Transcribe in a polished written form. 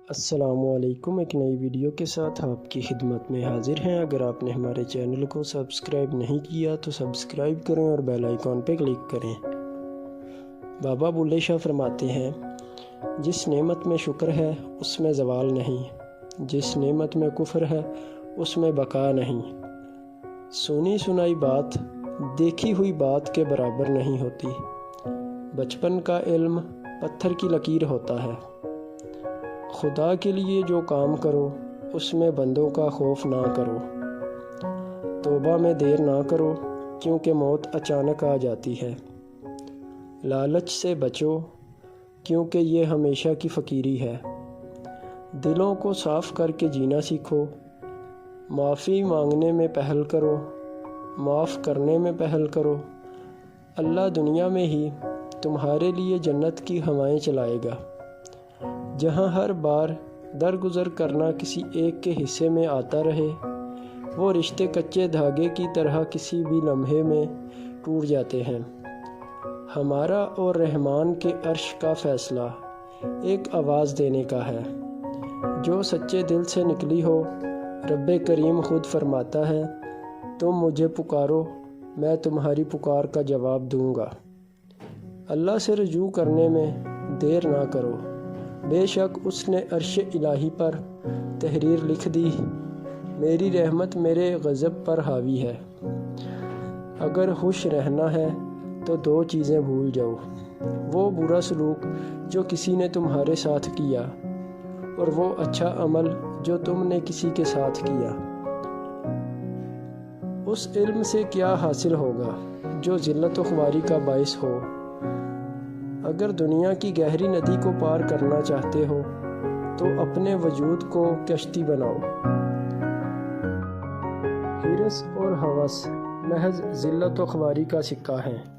السلام علیکم، ایک نئی ویڈیو کے ساتھ آپ کی خدمت میں حاضر ہیں۔ اگر آپ نے ہمارے چینل کو سبسکرائب نہیں کیا تو سبسکرائب کریں اور بیل آئیکن پہ کلک کریں۔ بابا بلے شاہ فرماتے ہیں، جس نعمت میں شکر ہے اس میں زوال نہیں، جس نعمت میں کفر ہے اس میں بقا نہیں۔ سنی سنائی بات دیکھی ہوئی بات کے برابر نہیں ہوتی۔ بچپن کا علم پتھر کی لکیر ہوتا ہے۔ خدا کے لیے جو کام کرو اس میں بندوں کا خوف نہ کرو۔ توبہ میں دیر نہ کرو کیونکہ موت اچانک آ جاتی ہے۔ لالچ سے بچو کیونکہ یہ ہمیشہ کی فقیری ہے۔ دلوں کو صاف کر کے جینا سیکھو۔ معافی مانگنے میں پہل کرو، معاف کرنے میں پہل کرو۔ اللہ دنیا میں ہی تمہارے لیے جنت کی ہوائیں چلائے گا، جہاں ہر بار درگزر کرنا کسی ایک کے حصے میں آتا رہے۔ وہ رشتے کچے دھاگے کی طرح کسی بھی لمحے میں ٹوٹ جاتے ہیں۔ ہمارا اور رحمان کے عرش کا فیصلہ ایک آواز دینے کا ہے، جو سچے دل سے نکلی ہو۔ رب کریم خود فرماتا ہے، تم مجھے پکارو، میں تمہاری پکار کا جواب دوں گا۔ اللہ سے رجوع کرنے میں دیر نہ کرو، بے شک اس نے عرش الہی پر تحریر لکھ دی، میری رحمت میرے غضب پر حاوی ہے۔ اگر خوش رہنا ہے تو دو چیزیں بھول جاؤ، وہ برا سلوک جو کسی نے تمہارے ساتھ کیا، اور وہ اچھا عمل جو تم نے کسی کے ساتھ کیا۔ اس علم سے کیا حاصل ہوگا جو ذلت و خواری کا باعث ہو۔ اگر دنیا کی گہری ندی کو پار کرنا چاہتے ہو تو اپنے وجود کو کشتی بناؤ۔ حرص اور ہوس محض ذلت و خواری کا سکہ ہیں۔